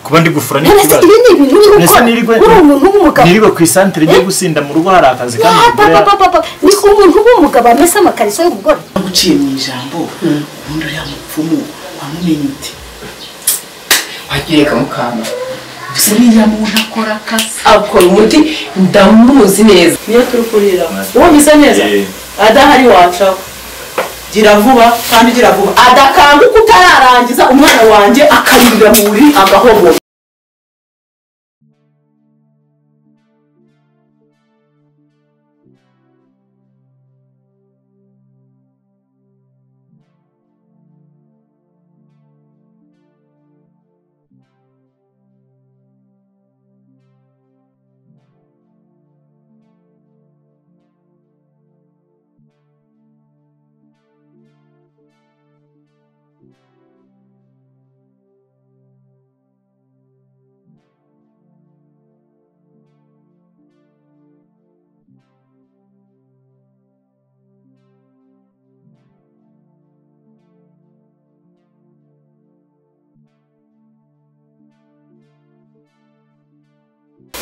kuba ndi gufura n'ikibazo nese nirigwe ku isantere ngiye gusinda mu rugo hari akazi kandi ni umuntu w'umugabo amesa amakariso y'umugore uciye mu ijambo umuntu uriya mupfumu wamumenye ute wagiye kamukama gusa niya muntu akora akazi akora umuti ndamuzi neza niyo turukurira uwo bisa neza adahari wacaho gira vuba kandi gira vuba adakanguka utararangiza umwana wanjye akarira muri agahobo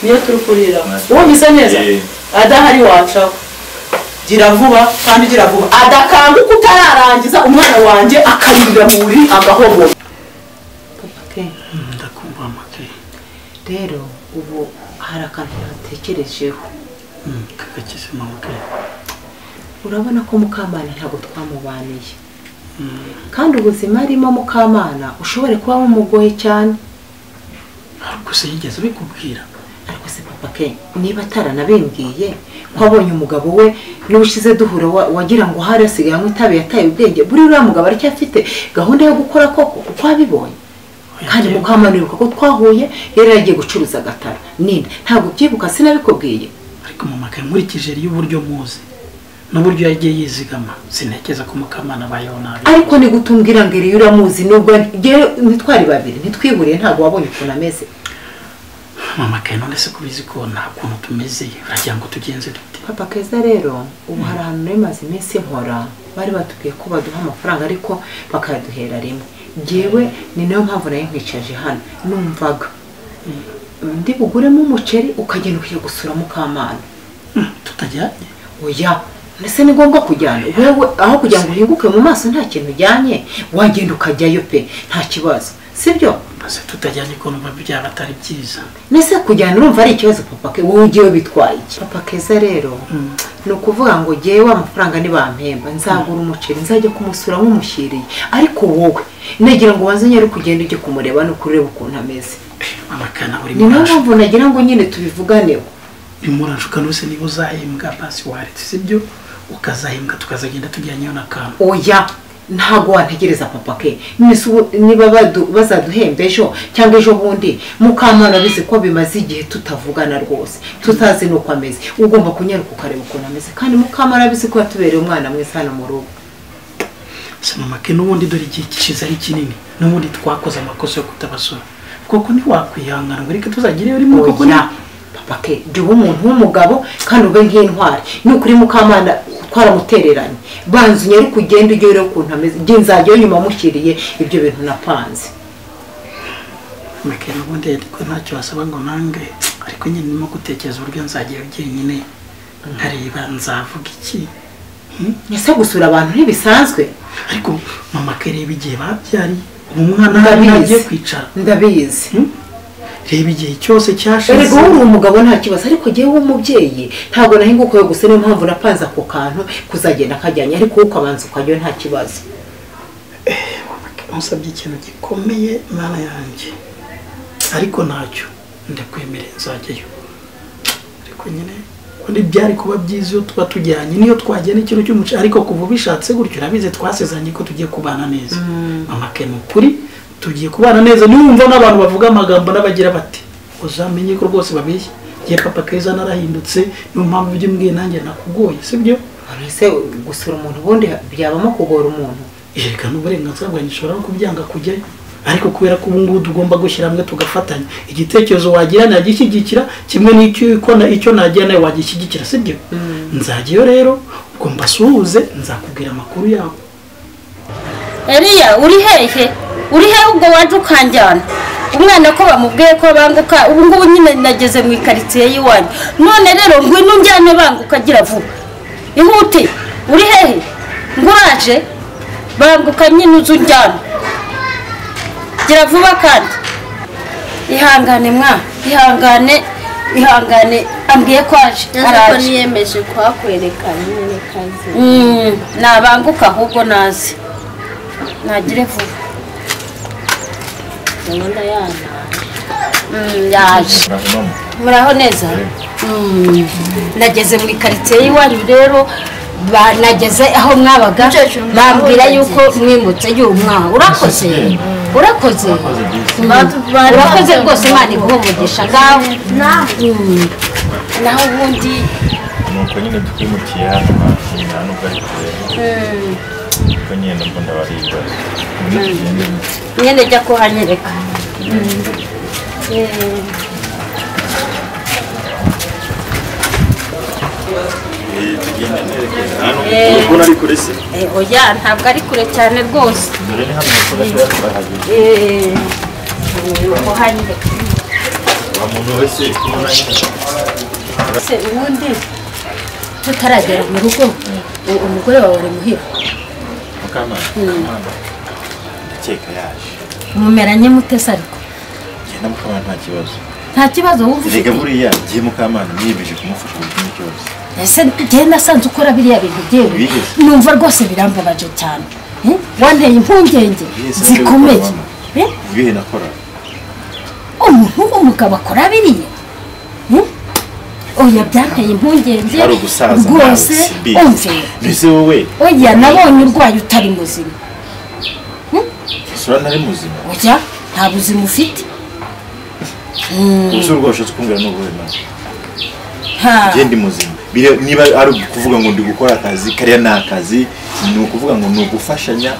niyo turukurira uwo bisa neza adahari wacaho gira vuba kandi gira vuba adakanguka utararangiza umwana wanjye akarira muri agahobo ndakumva make rero ubu hari akantu natekerejeho kagakize make urabona ko mukamana ntabwo twamubaniye kandi ubuzima arimo mukamana ushobore kuba umugoye cyane gusa yigeze bikubwira ariko se papa ke niba ataranabimbwiye ko abonye umugabo we n'ubushize duhura wagira ngo hari asigaye anywa itabi yataye ubwenge buri uriya mugabo aracyafite gahunda yo gukora koko uko abibonye kandi mukamana ibuka ko twahuye yari yagiye gucuruza agatara ninde ntabwo byibuka sinabikubwiye ariko mama ke nkurikije y'uburyo muzi n'uburyo yagiye yizigama sinekeza ko mukamana bayeho nabi ariko ni gutumbwira ngo iri uramuzi nubwo ntitwari babiri ntitwiburiye ntabwo wabonye ukuntu ameze mama ke none se kubizi ko nta kuntu tumeze uragira ngo tugenze dute papa keza rero ubu hari ahantu nari iminsi nkora bari batubwiye ko baduha amafaranga ariko bakayaduhera rimwe jewe ni nayo mpamvu nayo nkwicaje hano numvaga ndi buguremo umuceri ukagenda ukwiye gusura mukamana tutajyanye oya ndetse ni ngombwa kujyana wewe aho kugira ngo uhinguke mu maso nta kintu ujyanye wagenda ukajyayo pe nta kibazo sibyo base tutajyanye ko numva byaba atari byiza nese kujyana urumva ari ikibazo papa ke wowe ugiye bitwaye iki papa keza rero no kuvuga ngo jewe amafaranga ni bampemba nzagura umuceri nzajya kumusura nk'umushyiriye ariko wowe nagira ngo wazanye ari kugenda ujye kumureba no kureba ukuntu ameze mama kana uri ni nayo mpamvu nagira ngo nyine tubivuganeho imuranshuka nose niba uzahembwa basi waretse sibyo ukazahembwa tukazagenda tujyanyeyo n'akantu oya ntago wantegereza papa ke niba bazaduhemba ejo cyangwa ejo bundi mukamana bizi ko bimaze igihe tutavugana rwose tutazi nuko ameze ugomba kunyaruka ukareba ukuntu ameze kandi mukamana bizi ko yatubereye umwana mwiza hano mu rugo se mama ke n'ubundi dore igihe kishize ari kinini n'ubundi twakoze amakosa yo kutabasura koko ntiwakwihangana ngo reka tuzagireyo rimwe koko papa ke duhe umuntu w'umugabo kandi ube nk'intwari ni ukuri mukamana twaramutereranye banzu nyari kugenda ujye rero ukuntu ameze igihe nzajyayo nyuma mushyiriye ibyo bintu napanze makena ubundi ariko ntacyo wasaba ngo nange ariko nyine ndimo gutekereza uburyo nzajyayo jyenyine nkareba nzavuga iki ese gusura abantu ntibisanzwe ariko mama kereba igihe babyariye umwana nagiye kwicara ndabizi reba igihe cyose cyashize erega uri umugabo nta kibazo ariko jewe w'umubyeyi ntabwo nahinguka gusa niyo mpamvu napanze ako kantu kuzagenda kajyanye ariko uko abanza ukajyayo nta kibazo musabye ikintu gikomeye mana yanjye ariko ntacyo ndakwemerera nzajyayo ariko nyine undi byari kuba byiza iyo tuba tujyanye niyo twagena ikintu cy'umuco ariko kuva bishatse gutyo urabize twasezeranye ko tugiye kubana neza mama kene ukuri tugiye kubana neza niwumva n'abantu bavuga amagambo n'abagira bati uzamenye ko rwose babeshye giye papa keza narahindutse niyo mpamvu by'imbwiye nanjye nakugoye sibyo ese gusura umuntu ubundi byabamo kugora umuntu reka n'uburenganzira bwanjye ushobora no kubyanga kujyayo ariko kubera ko ubu ngubu tugomba gushyira hamwe tugafatanya igitekerezo wagira nagishyigikira kimwe n'icyo nagira nawe wagishyigikira sibyo nzajyayo rero ubwo mbasuhuze nzakubwira amakuru yabo Eliya uri hehe ubwo waje ukanjyana umwana ko bamubwiye ko banguka ubu ngubu nyine nageze mu ikaritsiye y'iwanyu none rero ngwino njyane banguka agira vuba ihute uri hehe nguraje banguka nyine uzu njyana gira vuba kandi ihangane mwa ihangane ambwiye ko aje ariko niyemeje kwakwereka nyine kazi nabanguka ahubwo nazi nagire vuba ndabona yaje muraho neza nageze mu ikaritsiye y'iwanyu rero nageze aho mwabaga bambwira yuko mwimutse y'umwaha urakoze rwose Imana iguhe umugisha ngaho naho ubundi nuko nyine twimukiye hano nta nubwo ari kure kuko nyine nabwo ndabaribwa nyine jya kuhanyereka ubona ari kure se oya ntabwo ari kure cyane rwose dore ni hano mukoresha bahagije kuhanyereka wa muntu wese se ubundi tutaragera mu rugo umugore wawe ari muhira mukamana ndakeka yaje mumeranye mutese ariko genda mukamana nta kibazo wumva ufite rega buriya ngiye mukamana niyemeje kumufasha buri kimwe cyose ese njye nasanze ukora biriya bintu byewe numva rwose birambabaje cyane wanteye impungenge zikomeye ibihe nakora umuntu w'umugabo akora biriya oya byanteye impungenge rwose umve mbese wowe oya nabonye urwaye utari muzima sura ntari muzima oya nta buzima ufite ubuse urwo washatse kumbwira n'ubuhe nawe njye ndi muzima niba ari ukuvuga ngo ndi gukora akazi kariya ni akazi ni ukuvuga ngo ni ugufashanya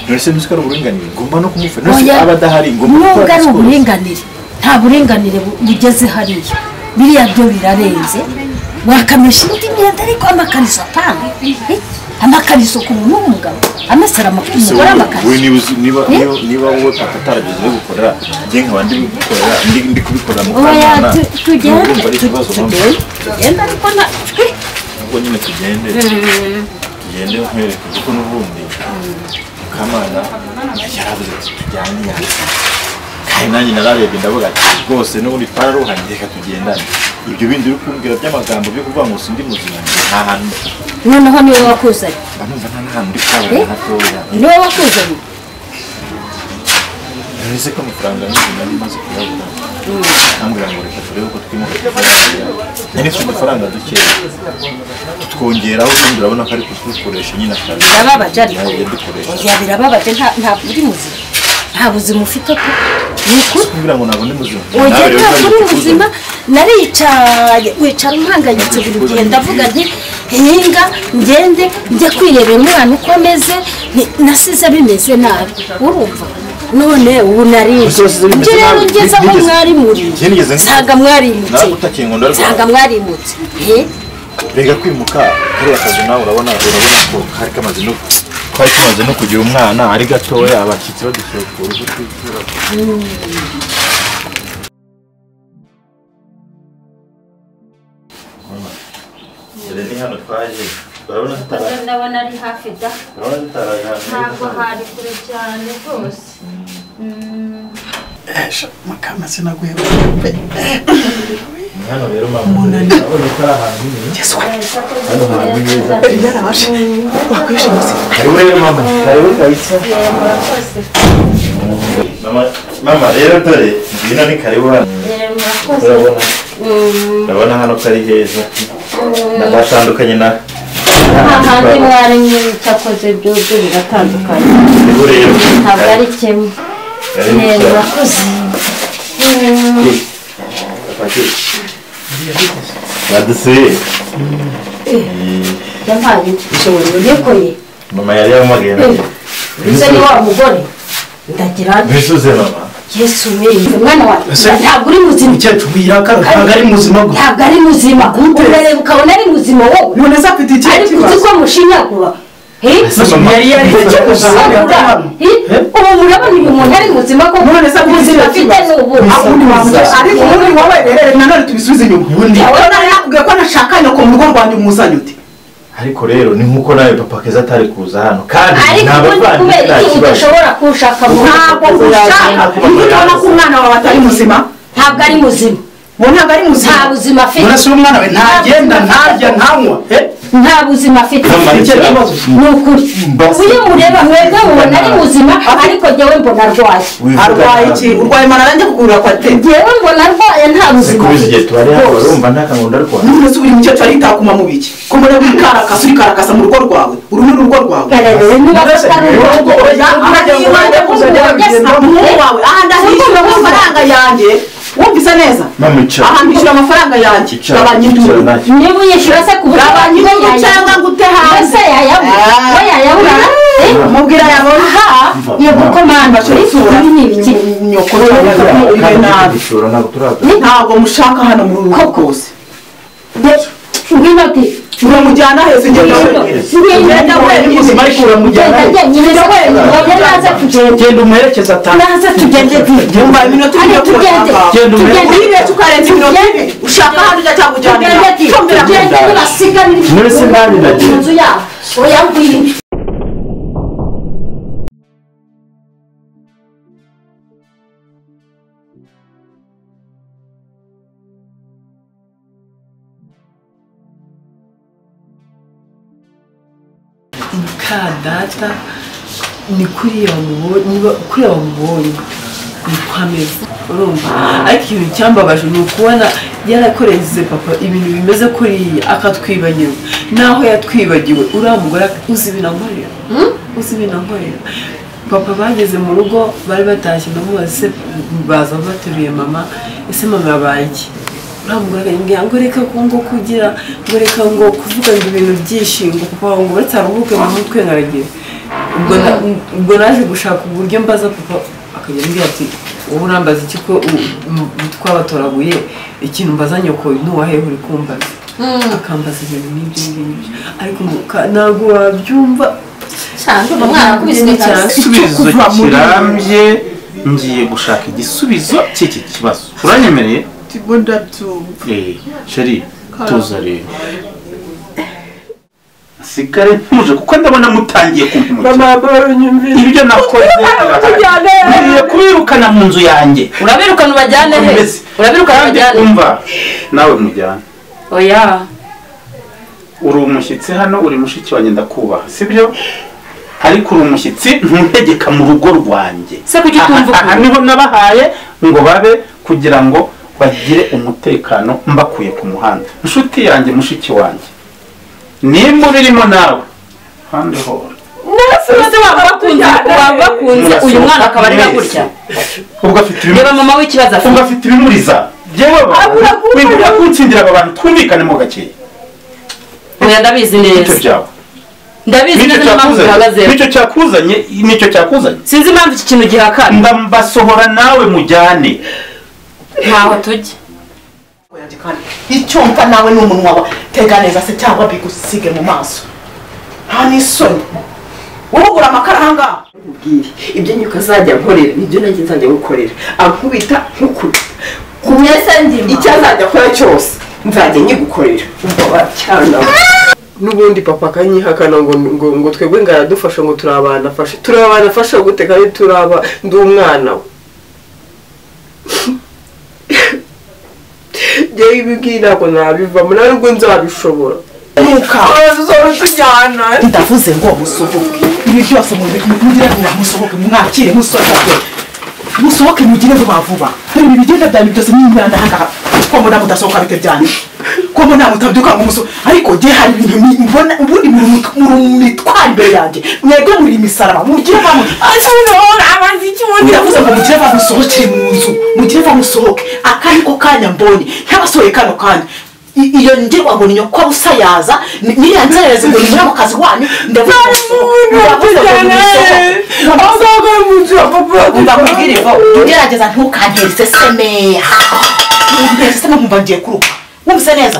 none se ntuzi ko ari uburinganire ngomba no kumufasha none se aba adahari ngomba gukora nubwo ari uburinganire nta buringanire bugeze hariya biriya byo birarenze wakamesha indi myenda ariko amakariso atanga amakariso ku muntu w'umugabo amesera umugore amakariso niba wowe papa atarageze yo gukorera njye nkaba ndi gukorera ndi kubikorera mu kanana tugende ariko nubwo nyine tugende nkwereke kuko n'ubundi mukamana yarabuze ati tujyane yawe kandi nanjye nararebye ndavuga ati rwose n'ubundi twararuhanye reka tugendane ibyo bindi uri kumbwira by'amagambo byo kuvuga ngo sindi muzima nta hantu noneho niwe wakuzanye banumva nta n'ahantu ndi kubabona hatoya niwe wakuzanye nzi ko amafaranga nyinshi nari maze kuyabona ambwira ngo reka turebe uko twimuka nari mfite udufaranga dukeya twongeraho ubundi urabona ko ari kudukoresha nyine akazi birababaje ariko oya birababaje ntabwo uri muzima nta buzima ufite ko ni ukuri kumbwira ngo ntabwo ndi muzima oya ntabwo uri muzima naricaye wicara umpangayitse buri gihe ndavuga nti hinga ngende njye kwirebera umwana uko ameze nasize bimeze nabi urumva none ubu narinje njye rero ngeze aho mwari muri nsanga mwarimutse rega kwimuka kariya kazi nawe urabona ko kari kamaze no kugira umwana ari gatoya abashyitsi badushyira ku rugo twitura ni hano twaje ndabona ari hafi da ntabwo hari kure cyane rwose makama sinaguheba hano rero mama urabona ko ari ahantu hano hantu neza yarabashe wakwishimiye karibu rero mama karibu kabisa mama rero dore ngwino ni karibu hano urabona hano kari heza nabatandukanye na ahandi mwari cyakoze byose biratandukanye ntabwo ari kimwe murakoze badusuye yampaye nikoye mama yari yamuhamagaye ese ni wa mugore ndagira bisuze mama yesu wewe mwana wawe ntabwo uri muzima cyacu birakara ntabwo ari muzima gusa ntabwo ari muzima urareba ukabona ari muzima wowe none se afite ikihe ariko uzi ko mushinyagura yari ubu murabona uyu muntu ari muzima ko ubuzima afite n'ubu ariko ubundi wowe rero nanone tubisubize inyuma nakubwiye ko nashakanye ko mu rugo rwanjye umuzanye ute ariko rero ni nkuko nawe papa Keza atari kuza hano kandi ariko kubera iki udashobora kushaka mu ntabwo ushaka ubona ko umwana wawe atari muzima ntabwo ari muzima ntabwo ari muzima nta buzima afite urasura umwana we ntagenda ntarya ntanywa nta buzima afite ni ukuri uyu mureba mwebwe mubona ari muzima ariko njyewe mbona arwaye arwaye iki urwaye manara njye kugurira kwa te njyewe mbona arwaye nta buzima afite tubari hano urumva nta kangondo arwaye none se uri mu cyo cyari itakuma mu biki ko muri wikarakasa uri karakasa mu rugo rwawe uri mu rugo rwawe niba atari urugo aha ndahishyura amafaranga yanjye wumvise neza aha ndishyura amafaranga yanjye gabanya induru niba uyishyura se ku buryo gabanya induru cyangwa ngute hanze we yayabura mubwira yabona yego ko manda turi ni ibiki nyokoro nabi ntabwo mushaka hano muri urugo rwose ngwino ati uramujyana hese ngenda wewe ubuzima ariko uramujyana genda umuherekeza atanga naza tugende yumva iminota genda umuherekeza ukarenza iminota ibiri ushaka hano ujya cyangwa ujyana tugende nibasiga mu nzu yabo oya ngwino data ni kuriya wamubonye ni kwameza urumva ariko ikintu cyambabaje ni ukubona yarakoreze papa ibintu bimeze kuriya akatwibagirwa naho yatwibagiwe uriya mugore uzi ibintu ankorera papa bageze mu rugo bari batashye ndamubaza se baza bateruye mama ese mama yabaye iki uriya mugore akambwira ngo reka ngo kugira ngo reka ngo kuvuga ngo ibintu byishimo papa ngo uretse aruhuke mu mutwe nkaragira ubwo naje gushaka uburyo mbaza papa akajya ambwira ati wowe urambaza iki ko twabatoraguye ikintu mbaza nyoko ntuwahehe uri kumbaza akambaza ibintu n'ibyo ngibyo ariko ntabwo wabyumva igisubizo kirambye ngiye gushaka igisubizo cy'iki kibazo uranyemereye sheri tuza rero sigare ntuje kuko ndabona mutangiye kumpemukira ibyo nakoze ngiye kubirukana mu nzu yanjye urabirukana ubajyane he urabirukana ubajyane umva nawe mujyane oya uri umushyitsi hano uri mushiki wanjye ndakubaha sibyo ariko uri umushyitsi ntuntegeka mu rugo rwanjye se kuki utumva aha niho nabahaye ngo babe kugira ngo bagire umutekano mbakuye ku muhanda inshuti yanjye mushiki wanjye nimba birimo nawe handi ho nase wabakunze uyu mwana akaba ari gutya ubwo afite reba mama w'ikibazo afite ubwo afite ibimuriza yewe wibwira kunsindira aba bantu twumvikane mo gakeya oya ndabizi neza ndabizi neza impamvu zihagaze nicyo cyakuzanye sinzi impamvu iki kintu gihakana mbasohora nawe mujyane ntaho tujya icyo mfa nawe n'umunwa wa tega neza se cyangwa bigusige mu maso nta n'isoni urugura amakara ahangaha ubwire ibyo nyuko azajya nkorera nibyo nanjye nzajya gukorera ankubita nk'ukuri icyo azajya akora cyose nzajya nyigukorera umva wacyana n'ubundi papa akanyihakana ngo twebwe ngo aradufasha ngo turabanafasha gute kandi ndi umwana we yewe ibi ngibi ntabwo nabivamo nta nubwo nzabishobora ndavuze ngo musohoke ibi byose mugire vuba musohoke mwakire musohoke mugire vuba vuba ibi bigenda byanyu byose n'imyanda ahangaha ko mbona mudasohoka bite byanyu ko mbona mutabyuka ngo musohoke ariko jye hari ibintu mbona ubundi mitwara imbere yanjye mwebwe muri imisaraba mugire vuba ndavuze ngo mugire vuba musohokere mu nzu mugire vuba musohoke aka niko kanya mbonye ntabasohoye kano kanya iyo ngirwa ngo niyo ko busayaza niya nzereze ngo nyura mu kazi wanyu ndavuga ntukanterese semeya nkumva ngiye kuruka wumvise neza